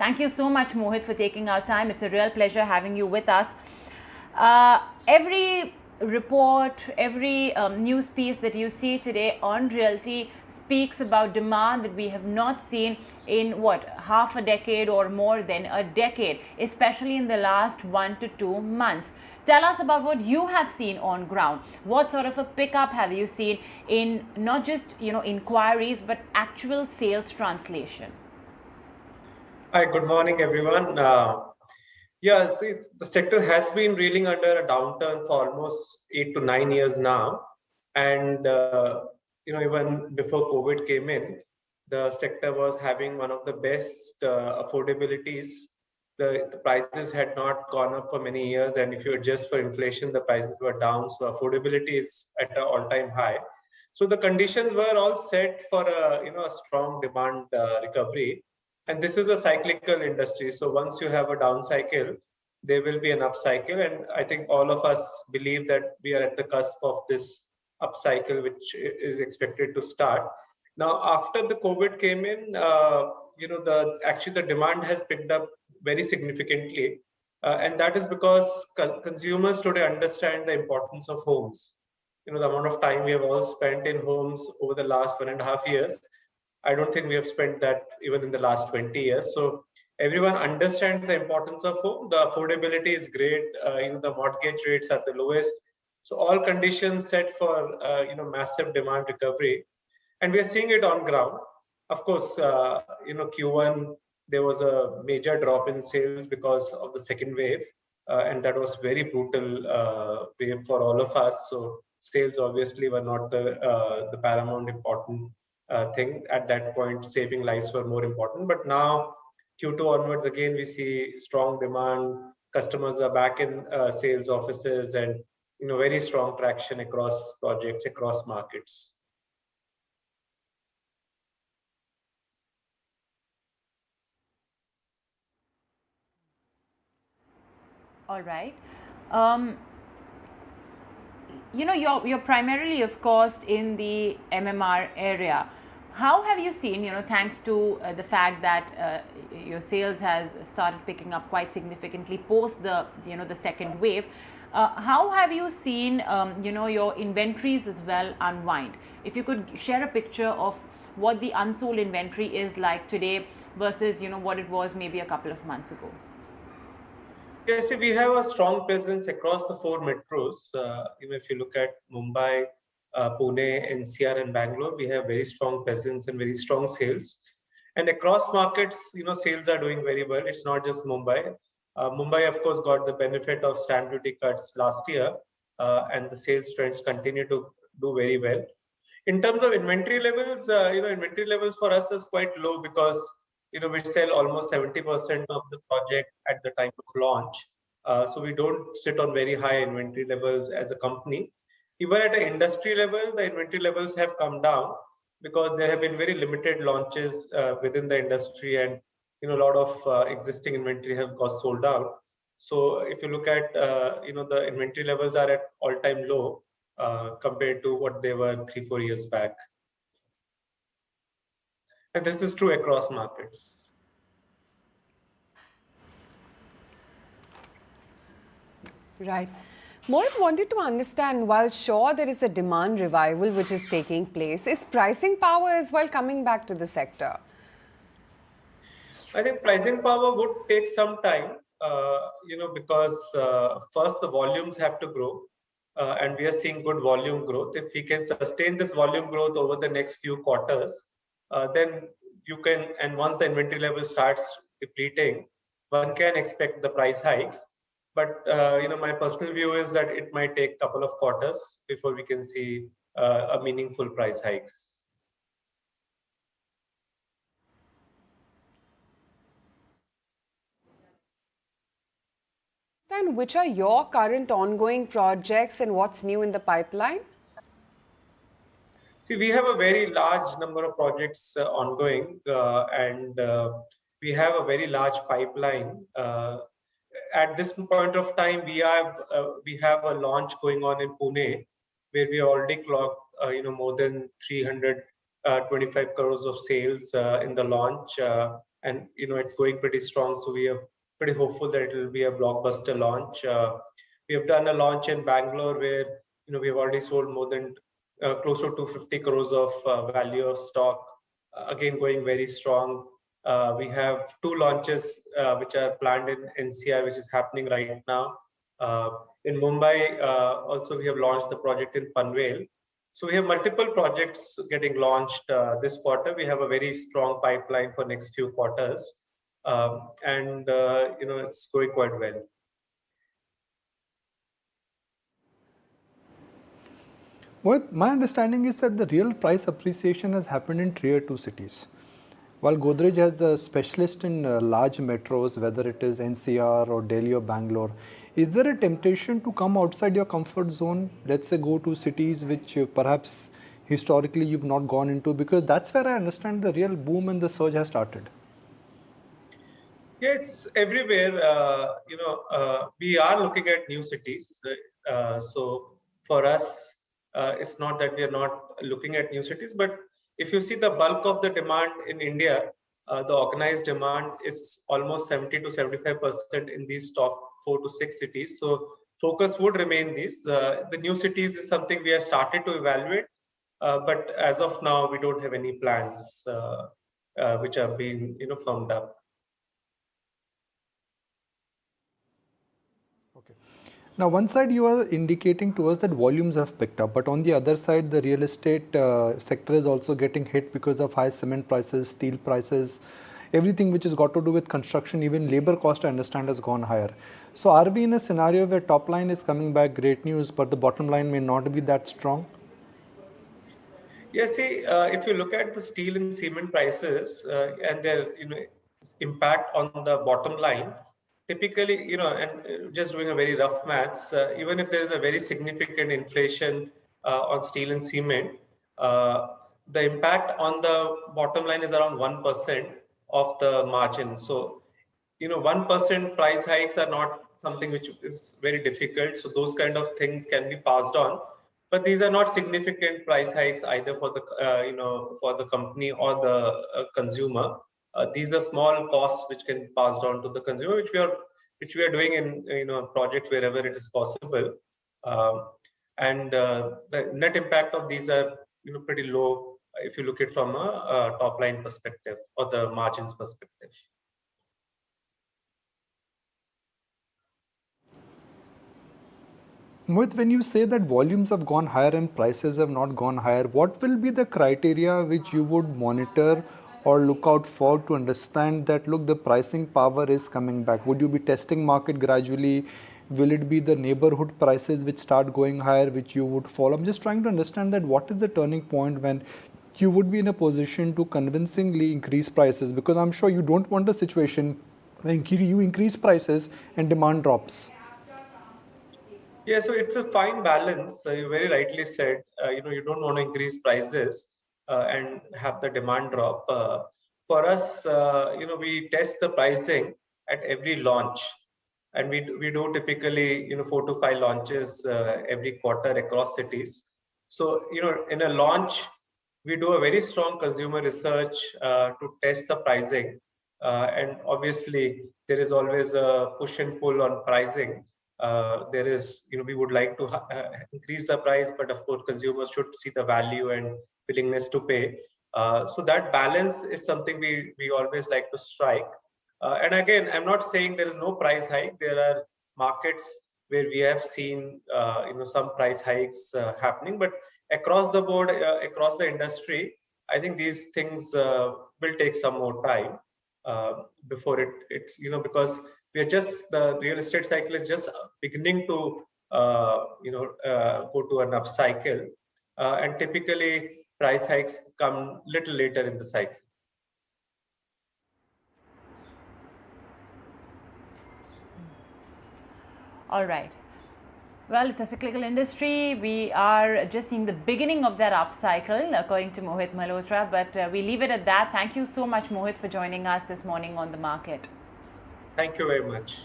Thank you so much, Mohit, for taking our time. It's a real pleasure having you with us. Every report, every news piece that you see today on Realty speaks about demand that we have not seen in half a decade or more than a decade, especially in the last 1 to 2 months. Tell us about what you have seen on ground. What sort of a pickup have you seen in not just inquiries but actual sales translation? Hi, good morning, everyone. See, the sector has been reeling under a downturn for almost 8 to 9 years now, and even before COVID came in, the sector was having one of the best affordabilities. The prices had not gone up for many years, and if you adjust for inflation, the prices were down. So affordability is at an all-time high. So the conditions were all set for a strong demand recovery. And this is a cyclical industry. So once you have a down cycle, there will be an up cycle. And I think all of us believe that we are at the cusp of this up cycle, which is expected to start. Now, after the COVID came in, the demand has picked up very significantly. And that is because consumers today understand the importance of homes. The amount of time we have all spent in homes over the last 1.5 years, I don't think we have spent that even in the last 20 years. So everyone understands the importance of home. The affordability is great. The mortgage rates are the lowest. So all conditions set for massive demand recovery, and we are seeing it on ground. Of course, Q1 there was a major drop in sales because of the second wave, and that was very brutal wave for all of us. So sales obviously were not the paramount important thing at that point. Saving lives were more important, but now Q2 onwards, again we see strong demand. Customers are back in sales offices, and very strong traction across projects, across markets. All right. You're primarily, of course, in the MMR area. How have you seen, thanks to the fact that your sales has started picking up quite significantly post the second wave? How have you seen, your inventories as well unwind? If you could share a picture of what the unsold inventory is like today versus, what it was maybe a couple of months ago. Yes, we have a strong presence across the 4 metros. If you look at Mumbai, Pune, NCR, and Bangalore, we have very strong presence and very strong sales. And across markets, sales are doing very well. It's not just Mumbai. Mumbai, of course, got the benefit of stamp duty cuts last year, and the sales trends continue to do very well. In terms of inventory levels, inventory levels for us is quite low because we sell almost 70% of the project at the time of launch. So we don't sit on very high inventory levels as a company. Even at an industry level, the inventory levels have come down because there have been very limited launches within the industry, and a lot of existing inventory has got sold out. So if you look at the inventory levels are at all-time low compared to what they were 3-4 years back. And this is true across markets. Right. Mohit wanted to understand, while sure there is a demand revival which is taking place, is pricing power as well coming back to the sector? I think pricing power would take some time, because first the volumes have to grow, and we are seeing good volume growth. If we can sustain this volume growth over the next few quarters, then you can, and once the inventory level starts depleting, one can expect the price hikes. But my personal view is that it might take a couple of quarters before we can see a meaningful price hikes. And which are your current ongoing projects and what's new in the pipeline? See, we have a very large number of projects ongoing, and we have a very large pipeline. At this point of time, we have a launch going on in Pune, where we already clocked more than 325 crores of sales in the launch. and it's going pretty strong. So we are pretty hopeful that it will be a blockbuster launch. We have done a launch in Bangalore where we have already sold more than close to 250 crores of value of stock. Again, going very strong. We have two launches which are planned in NCR, which is happening right now. In Mumbai, also we have launched the project in Panvel. So we have multiple projects getting launched this quarter. We have a very strong pipeline for next few quarters, and it's going quite well. Well, my understanding is that the real price appreciation has happened in tier 2 cities. While Godrej has a specialist in large metros, whether it is NCR or Delhi or Bangalore, is there a temptation to come outside your comfort zone? Let's say go to cities which perhaps historically you've not gone into, because that's where I understand the real boom and the surge has started. Yeah, it's everywhere. We are looking at new cities. So for us, it's not that we are not looking at new cities, but if you see the bulk of the demand in India, the organized demand is almost 70 to 75% in these top 4 to 6 cities. So focus would remain these. The new cities is something we have started to evaluate, but as of now, we don't have any plans which are being firmed up. Okay. Now, one side you are indicating to us that volumes have picked up, but on the other side, the real estate sector is also getting hit because of high cement prices, steel prices, everything which has got to do with construction, even labor cost, I understand, has gone higher. So, are we in a scenario where top line is coming back, great news, but the bottom line may not be that strong? Yeah, see, if you look at the steel and cement prices and their impact on the bottom line, typically, and just doing a very rough maths, even if there is a very significant inflation on steel and cement, the impact on the bottom line is around 1% of the margin. So, 1% price hikes are not something which is very difficult. So those kind of things can be passed on. But these are not significant price hikes either for the for the company or the consumer. These are small costs which can be passed on to the consumer, which we are doing in projects wherever it is possible. And the net impact of these are pretty low if you look at it from a top line perspective or the margins perspective. Mohit, when you say that volumes have gone higher and prices have not gone higher, what will be the criteria which you would monitor or look out for to understand that, look, the pricing power is coming back? Would you be testing market gradually? Will it be the neighborhood prices which start going higher, which you would follow? I'm just trying to understand that what is the turning point when you would be in a position to convincingly increase prices, because I'm sure you don't want a situation when you increase prices and demand drops. Yeah, so it's a fine balance. You very rightly said, you don't want to increase prices and have the demand drop. For us, we test the pricing at every launch, and we do typically 4 to 5 launches every quarter across cities. So in a launch, we do a very strong consumer research to test the pricing, and obviously there is always a push and pull on pricing. There is, we would like to increase the price, but of course, consumers should see the value and willingness to pay. So that balance is something we always like to strike. And again, I'm not saying there is no price hike. There are markets where we have seen, some price hikes happening, but across the board, across the industry, I think these things will take some more time before it's, because the real estate cycle is just beginning to go to an up cycle, and typically price hikes come little later in the cycle. All right. Well, it's a cyclical industry. We are just seeing the beginning of that upcycle, according to Mohit Malhotra. But we leave it at that. Thank you so much, Mohit, for joining us this morning on The Market. Thank you very much.